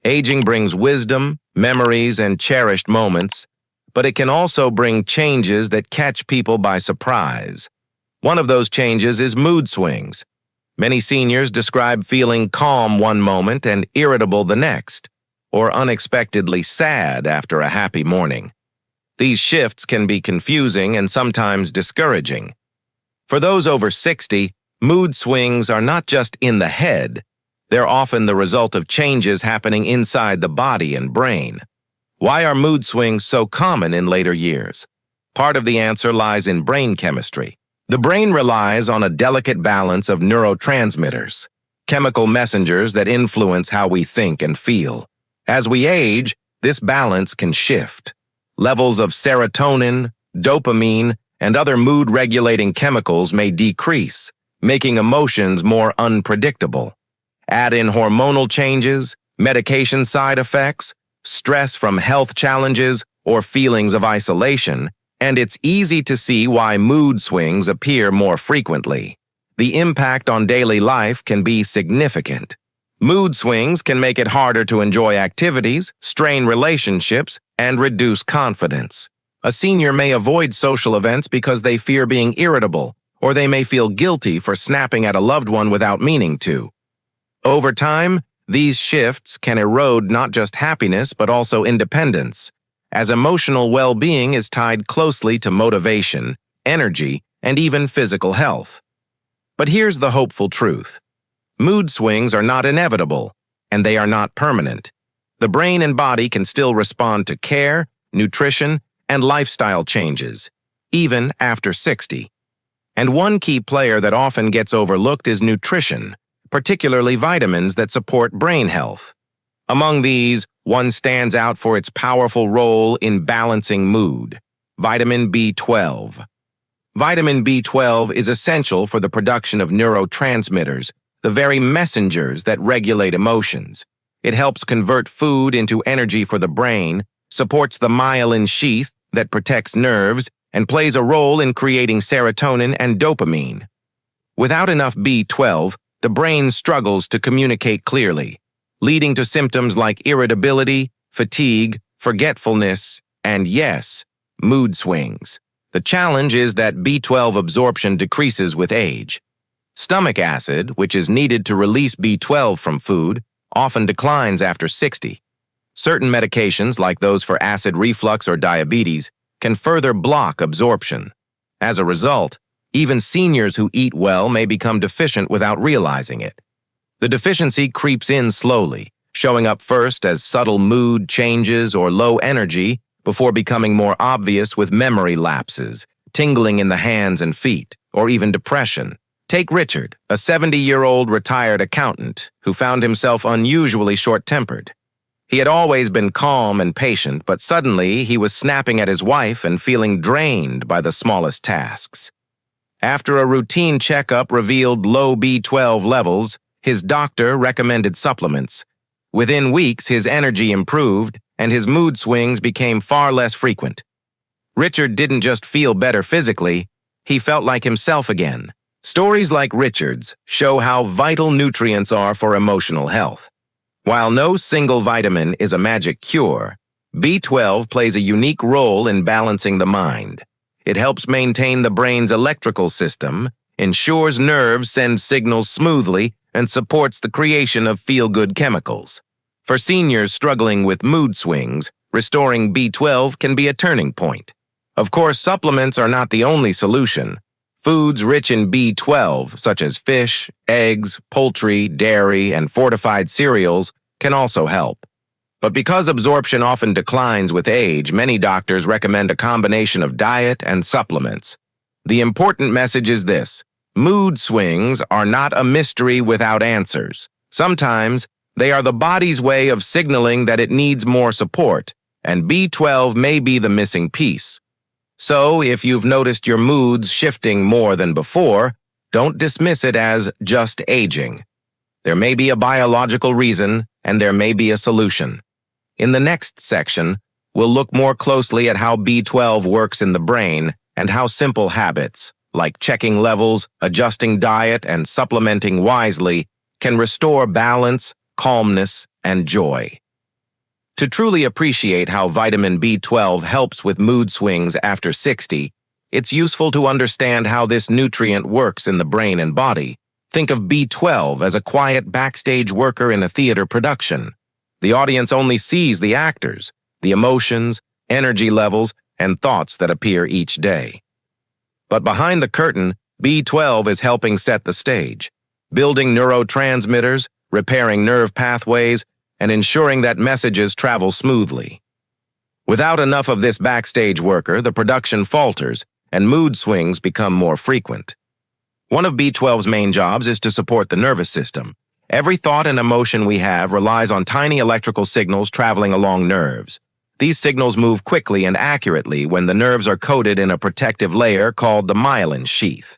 Aging brings wisdom, memories, and cherished moments, but it can also bring changes that catch people by surprise. One of those changes is mood swings. Many seniors describe feeling calm one moment and irritable the next, or unexpectedly sad after a happy morning. These shifts can be confusing and sometimes discouraging. For those over 60, mood swings are not just in the head, they're often the result of changes happening inside the body and brain. Why are mood swings so common in later years? Part of the answer lies in brain chemistry. The brain relies on a delicate balance of neurotransmitters, chemical messengers that influence how we think and feel. As we age, this balance can shift. Levels of serotonin, dopamine, and other mood-regulating chemicals may decrease, making emotions more unpredictable. Add in hormonal changes, medication side effects, stress from health challenges, or feelings of isolation, and it's easy to see why mood swings appear more frequently. The impact on daily life can be significant. Mood swings can make it harder to enjoy activities, strain relationships, and reduce confidence. A senior may avoid social events because they fear being irritable, or they may feel guilty for snapping at a loved one without meaning to. Over time, these shifts can erode not just happiness but also independence, as emotional well-being is tied closely to motivation, energy, and even physical health. But here's the hopeful truth. Mood swings are not inevitable, and they are not permanent. The brain and body can still respond to care, nutrition, and lifestyle changes, even after 60. And one key player that often gets overlooked is nutrition, particularly vitamins that support brain health. Among these, one stands out for its powerful role in balancing mood: vitamin B12. Vitamin B12 is essential for the production of neurotransmitters, the very messengers that regulate emotions. It helps convert food into energy for the brain, supports the myelin sheath that protects nerves, and plays a role in creating serotonin and dopamine. Without enough B12, the brain struggles to communicate clearly, leading to symptoms like irritability, fatigue, forgetfulness, and yes, mood swings. The challenge is that B12 absorption decreases with age. Stomach acid, which is needed to release B12 from food, often declines after 60. Certain medications, like those for acid reflux or diabetes, can further block absorption. As a result, even seniors who eat well may become deficient without realizing it. The deficiency creeps in slowly, showing up first as subtle mood changes or low energy before becoming more obvious with memory lapses, tingling in the hands and feet, or even depression. Take Richard, a 70-year-old retired accountant who found himself unusually short-tempered. He had always been calm and patient, but suddenly he was snapping at his wife and feeling drained by the smallest tasks. After a routine checkup revealed low B12 levels, his doctor recommended supplements. Within weeks, his energy improved, and his mood swings became far less frequent. Richard didn't just feel better physically, he felt like himself again. Stories like Richard's show how vital nutrients are for emotional health. While no single vitamin is a magic cure, B12 plays a unique role in balancing the mind. It helps maintain the brain's electrical system, ensures nerves send signals smoothly, and supports the creation of feel-good chemicals. For seniors struggling with mood swings, restoring B12 can be a turning point. Of course, supplements are not the only solution. Foods rich in B12, such as fish, eggs, poultry, dairy, and fortified cereals, can also help. But because absorption often declines with age, many doctors recommend a combination of diet and supplements. The important message is this: mood swings are not a mystery without answers. Sometimes, they are the body's way of signaling that it needs more support, and B12 may be the missing piece. So, if you've noticed your moods shifting more than before, don't dismiss it as just aging. There may be a biological reason, and there may be a solution. In the next section, we'll look more closely at how B12 works in the brain and how simple habits, like checking levels, adjusting diet, and supplementing wisely, can restore balance, calmness, and joy. To truly appreciate how vitamin B12 helps with mood swings after 60, it's useful to understand how this nutrient works in the brain and body. Think of B12 as a quiet backstage worker in a theater production. The audience only sees the actors, the emotions, energy levels, and thoughts that appear each day. But behind the curtain, B12 is helping set the stage, building neurotransmitters, repairing nerve pathways, and ensuring that messages travel smoothly. Without enough of this backstage worker, the production falters, and mood swings become more frequent. One of B12's main jobs is to support the nervous system. Every thought and emotion we have relies on tiny electrical signals traveling along nerves. These signals move quickly and accurately when the nerves are coated in a protective layer called the myelin sheath.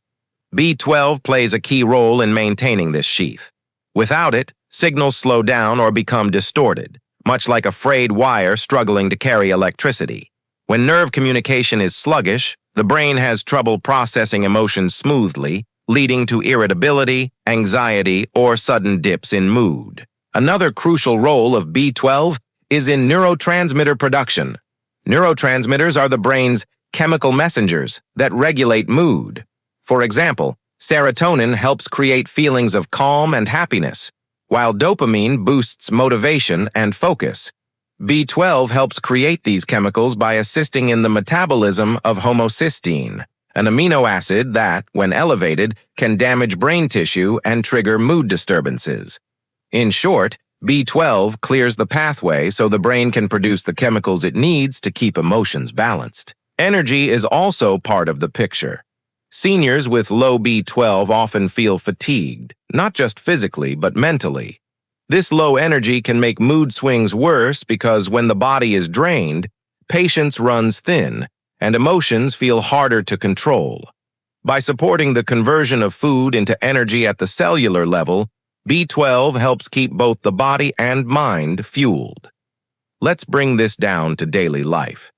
B12 plays a key role in maintaining this sheath. Without it, signals slow down or become distorted, much like a frayed wire struggling to carry electricity. When nerve communication is sluggish, the brain has trouble processing emotions smoothly, leading to irritability, anxiety, or sudden dips in mood. Another crucial role of B12 is in neurotransmitter production. Neurotransmitters are the brain's chemical messengers that regulate mood. For example, serotonin helps create feelings of calm and happiness, while dopamine boosts motivation and focus. B12 helps create these chemicals by assisting in the metabolism of homocysteine, an amino acid that, when elevated, can damage brain tissue and trigger mood disturbances. In short, B12 clears the pathway so the brain can produce the chemicals it needs to keep emotions balanced. Energy is also part of the picture. Seniors with low B12 often feel fatigued, not just physically but mentally. This low energy can make mood swings worse because when the body is drained, patience runs thin, and emotions feel harder to control. By supporting the conversion of food into energy at the cellular level, B12 helps keep both the body and mind fueled. Let's bring this down to daily life.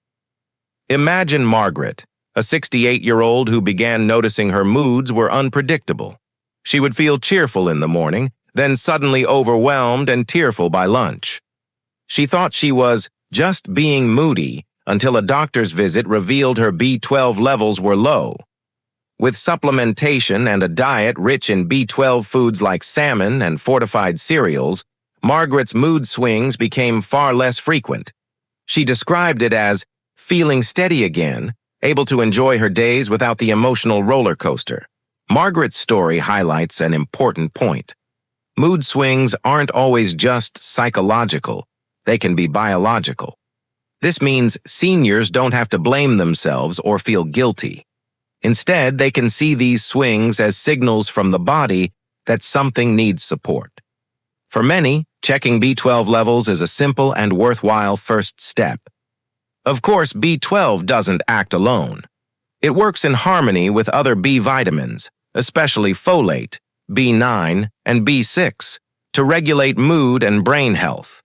Imagine Margaret, a 68-year-old who began noticing her moods were unpredictable. She would feel cheerful in the morning, then suddenly overwhelmed and tearful by lunch. She thought she was just being moody until a doctor's visit revealed her B12 levels were low. With supplementation and a diet rich in B12 foods like salmon and fortified cereals, Margaret's mood swings became far less frequent. She described it as feeling steady again, able to enjoy her days without the emotional roller coaster. Margaret's story highlights an important point. Mood swings aren't always just psychological, they can be biological. This means seniors don't have to blame themselves or feel guilty. Instead, they can see these swings as signals from the body that something needs support. For many, checking B12 levels is a simple and worthwhile first step. Of course, B12 doesn't act alone. It works in harmony with other B vitamins, especially folate, B9, and B6, to regulate mood and brain health.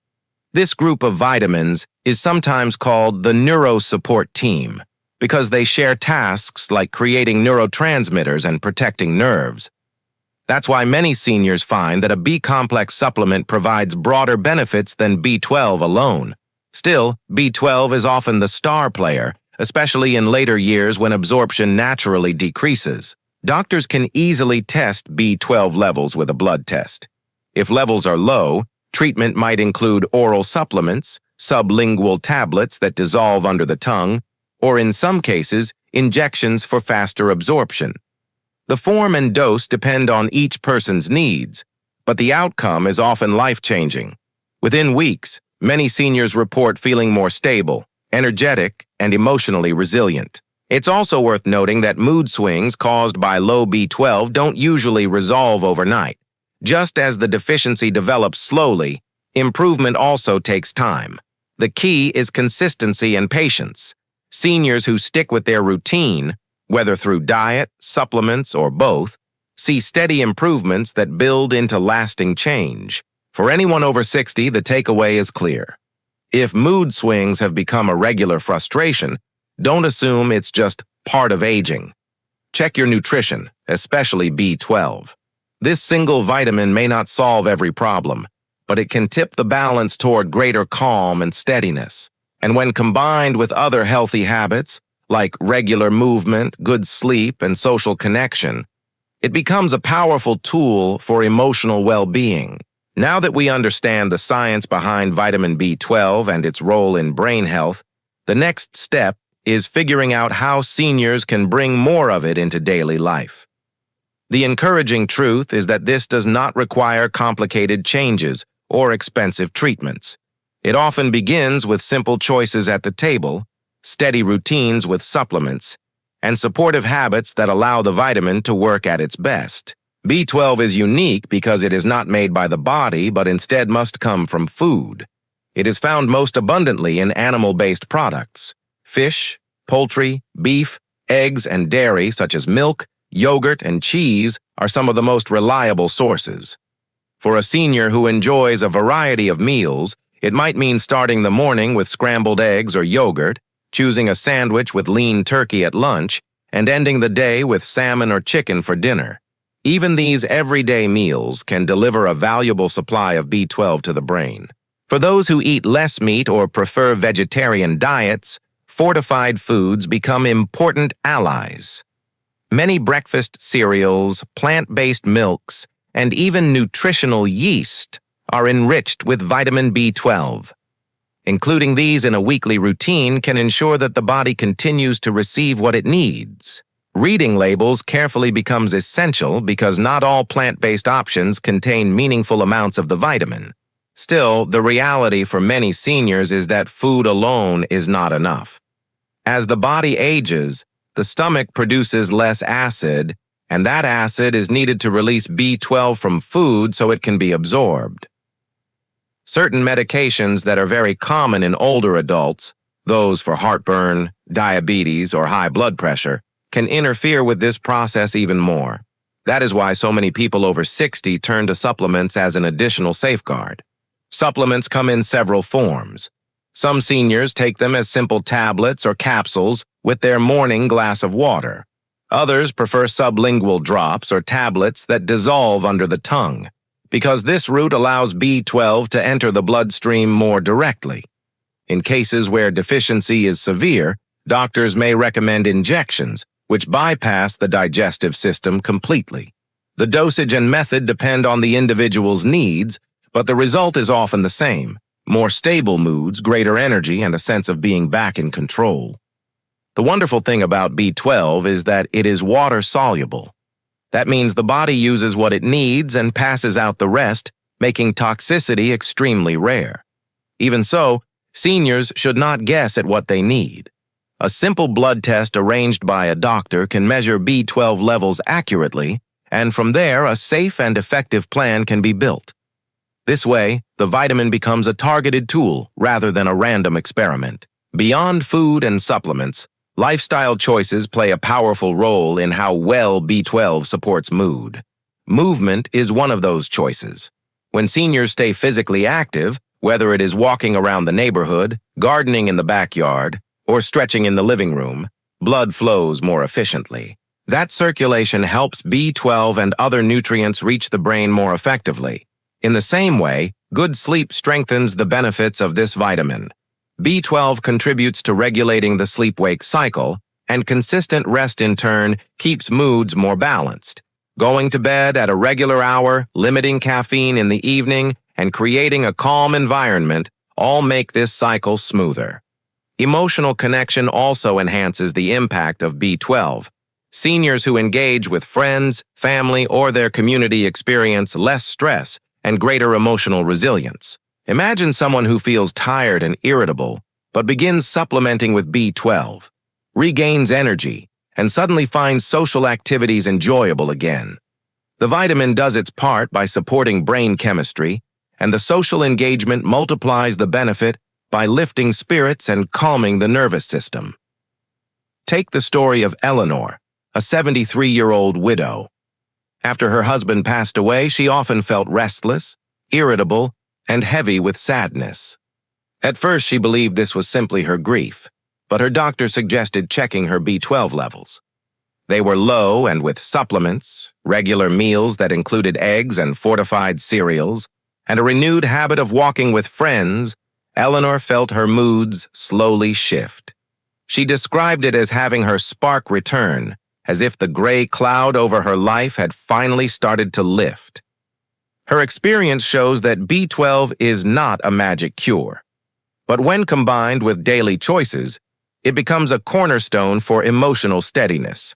This group of vitamins is sometimes called the neuro support team because they share tasks like creating neurotransmitters and protecting nerves. That's why many seniors find that a B-complex supplement provides broader benefits than B12 alone. Still, B12 is often the star player, especially in later years when absorption naturally decreases. Doctors can easily test B12 levels with a blood test. If levels are low, treatment might include oral supplements, sublingual tablets that dissolve under the tongue, or in some cases, injections for faster absorption. The form and dose depend on each person's needs, but the outcome is often life-changing. Within weeks, many seniors report feeling more stable, energetic, and emotionally resilient. It's also worth noting that mood swings caused by low B12 don't usually resolve overnight. Just as the deficiency develops slowly, improvement also takes time. The key is consistency and patience. Seniors who stick with their routine, whether through diet, supplements, or both, see steady improvements that build into lasting change. For anyone over 60, the takeaway is clear. If mood swings have become a regular frustration, don't assume it's just part of aging. Check your nutrition, especially B12. This single vitamin may not solve every problem, but it can tip the balance toward greater calm and steadiness. And when combined with other healthy habits, like regular movement, good sleep, and social connection, it becomes a powerful tool for emotional well-being. Now that we understand the science behind vitamin B12 and its role in brain health, the next step is figuring out how seniors can bring more of it into daily life. The encouraging truth is that this does not require complicated changes or expensive treatments. It often begins with simple choices at the table, steady routines with supplements, and supportive habits that allow the vitamin to work at its best. B12 is unique because it is not made by the body but instead must come from food. It is found most abundantly in animal-based products. Fish, poultry, beef, eggs, and dairy such as milk, yogurt, and cheese are some of the most reliable sources. For a senior who enjoys a variety of meals, it might mean starting the morning with scrambled eggs or yogurt, choosing a sandwich with lean turkey at lunch, and ending the day with salmon or chicken for dinner. Even these everyday meals can deliver a valuable supply of B12 to the brain. For those who eat less meat or prefer vegetarian diets, fortified foods become important allies. Many breakfast cereals, plant-based milks, and even nutritional yeast are enriched with vitamin B12. Including these in a weekly routine can ensure that the body continues to receive what it needs. Reading labels carefully becomes essential because not all plant-based options contain meaningful amounts of the vitamin. Still, the reality for many seniors is that food alone is not enough. As the body ages, the stomach produces less acid, and that acid is needed to release B12 from food so it can be absorbed. Certain medications that are very common in older adults, those for heartburn, diabetes, or high blood pressure, can interfere with this process even more. That is why so many people over 60 turn to supplements as an additional safeguard. Supplements come in several forms. Some seniors take them as simple tablets or capsules with their morning glass of water. Others prefer sublingual drops or tablets that dissolve under the tongue, because this route allows B12 to enter the bloodstream more directly. In cases where deficiency is severe, doctors may recommend injections, which bypass the digestive system completely. The dosage and method depend on the individual's needs, but the result is often the same: more stable moods, greater energy, and a sense of being back in control. The wonderful thing about B12 is that it is water-soluble. That means the body uses what it needs and passes out the rest, making toxicity extremely rare. Even so, seniors should not guess at what they need. A simple blood test arranged by a doctor can measure B12 levels accurately, and from there, a safe and effective plan can be built. This way, the vitamin becomes a targeted tool rather than a random experiment. Beyond food and supplements, lifestyle choices play a powerful role in how well B12 supports mood. Movement is one of those choices. When seniors stay physically active, whether it is walking around the neighborhood, gardening in the backyard, or stretching in the living room, blood flows more efficiently. That circulation helps B12 and other nutrients reach the brain more effectively. In the same way, good sleep strengthens the benefits of this vitamin. B12 contributes to regulating the sleep-wake cycle, and consistent rest in turn keeps moods more balanced. Going to bed at a regular hour, limiting caffeine in the evening, and creating a calm environment all make this cycle smoother. Emotional connection also enhances the impact of B12. Seniors who engage with friends, family, or their community experience less stress and greater emotional resilience. Imagine someone who feels tired and irritable, but begins supplementing with B12, regains energy, and suddenly finds social activities enjoyable again. The vitamin does its part by supporting brain chemistry, and the social engagement multiplies the benefit by lifting spirits and calming the nervous system. Take the story of Eleanor, a 73-year-old widow. After her husband passed away, she often felt restless, irritable, and heavy with sadness. At first, she believed this was simply her grief, but her doctor suggested checking her B12 levels. They were low, and with supplements, regular meals that included eggs and fortified cereals, and a renewed habit of walking with friends, Eleanor felt her moods slowly shift. She described it as having her spark return, as if the gray cloud over her life had finally started to lift. Her experience shows that B12 is not a magic cure, but when combined with daily choices, it becomes a cornerstone for emotional steadiness.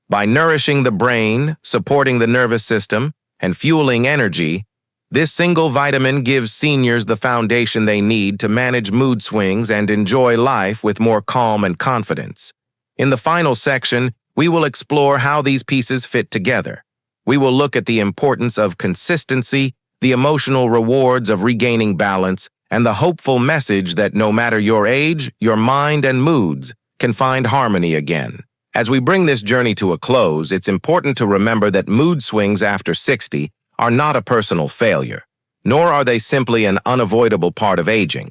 By nourishing the brain, supporting the nervous system, and fueling energy, this single vitamin gives seniors the foundation they need to manage mood swings and enjoy life with more calm and confidence. In the final section, we will explore how these pieces fit together. We will look at the importance of consistency, the emotional rewards of regaining balance, and the hopeful message that no matter your age, your mind, and moods can find harmony again. As we bring this journey to a close, it's important to remember that mood swings after 60 are not a personal failure, nor are they simply an unavoidable part of aging.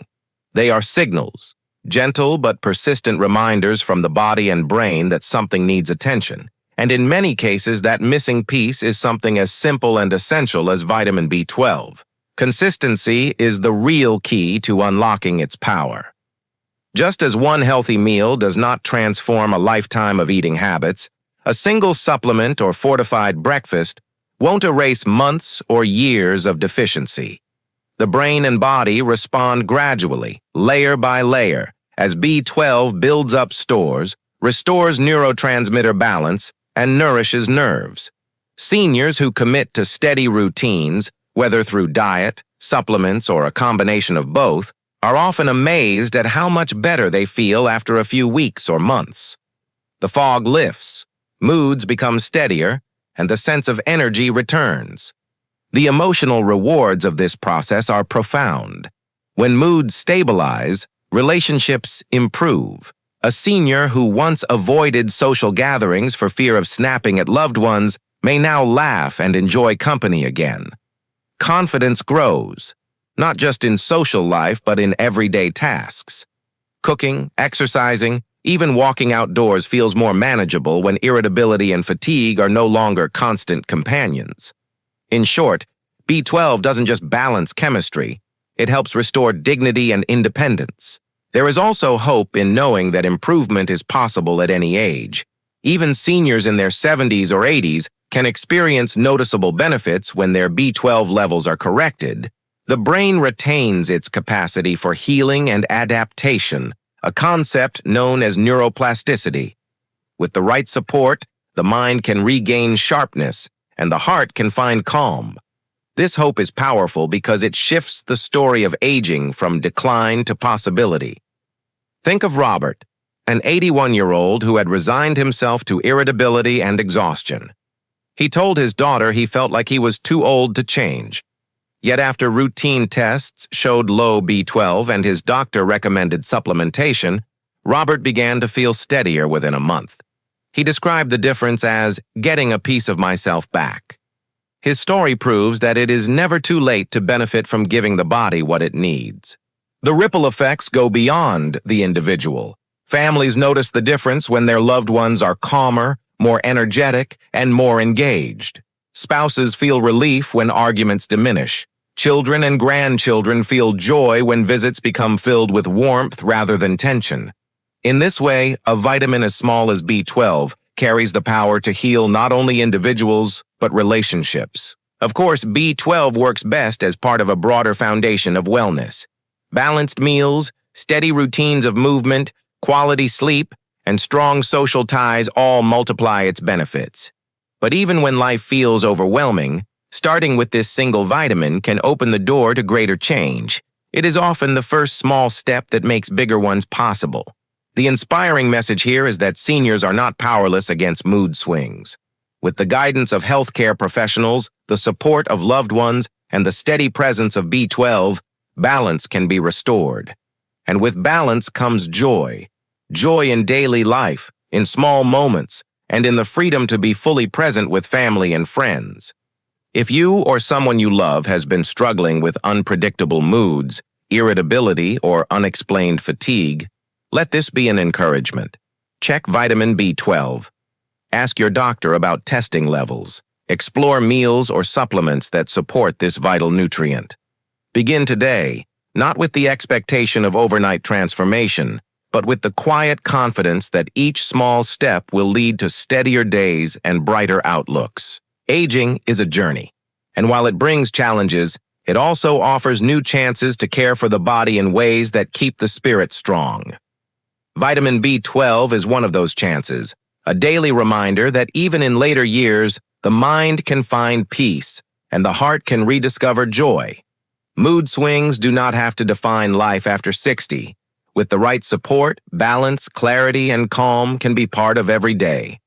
They are signals, gentle but persistent reminders from the body and brain that something needs attention. And in many cases, that missing piece is something as simple and essential as vitamin B12. Consistency is the real key to unlocking its power. Just as one healthy meal does not transform a lifetime of eating habits, a single supplement or fortified breakfast won't erase months or years of deficiency. The brain and body respond gradually, layer by layer, as B12 builds up stores, restores neurotransmitter balance, and nourishes nerves. Seniors who commit to steady routines, whether through diet, supplements, or a combination of both, are often amazed at how much better they feel after a few weeks or months. The fog lifts, moods become steadier, and the sense of energy returns. The emotional rewards of this process are profound. When moods stabilize, relationships improve. A senior who once avoided social gatherings for fear of snapping at loved ones may now laugh and enjoy company again. Confidence grows, not just in social life but in everyday tasks. Cooking, exercising, even walking outdoors feels more manageable when irritability and fatigue are no longer constant companions. In short, B12 doesn't just balance chemistry, it helps restore dignity and independence. There is also hope in knowing that improvement is possible at any age. Even seniors in their 70s or 80s can experience noticeable benefits when their B12 levels are corrected. The brain retains its capacity for healing and adaptation, a concept known as neuroplasticity. With the right support, the mind can regain sharpness, and the heart can find calm. This hope is powerful because it shifts the story of aging from decline to possibility. Think of Robert, an 81-year-old who had resigned himself to irritability and exhaustion. He told his daughter he felt like he was too old to change. Yet after routine tests showed low B12 and his doctor recommended supplementation, Robert began to feel steadier within a month. He described the difference as getting a piece of myself back. His story proves that it is never too late to benefit from giving the body what it needs. The ripple effects go beyond the individual. Families notice the difference when their loved ones are calmer, more energetic, and more engaged. Spouses feel relief when arguments diminish. Children and grandchildren feel joy when visits become filled with warmth rather than tension. In this way, a vitamin as small as B12 carries the power to heal not only individuals, but relationships. Of course, B12 works best as part of a broader foundation of wellness. Balanced meals, steady routines of movement, quality sleep, and strong social ties all multiply its benefits. But even when life feels overwhelming, starting with this single vitamin can open the door to greater change. It is often the first small step that makes bigger ones possible. The inspiring message here is that seniors are not powerless against mood swings. With the guidance of healthcare professionals, the support of loved ones, and the steady presence of B12, balance can be restored. And with balance comes joy. Joy in daily life, in small moments, and in the freedom to be fully present with family and friends. If you or someone you love has been struggling with unpredictable moods, irritability, or unexplained fatigue, let this be an encouragement. Check vitamin B12. Ask your doctor about testing levels. Explore meals or supplements that support this vital nutrient. Begin today, not with the expectation of overnight transformation, but with the quiet confidence that each small step will lead to steadier days and brighter outlooks. Aging is a journey, and while it brings challenges, it also offers new chances to care for the body in ways that keep the spirit strong. Vitamin B12 is one of those chances, a daily reminder that even in later years, the mind can find peace and the heart can rediscover joy. Mood swings do not have to define life after 60. With the right support, balance, clarity, and calm can be part of every day.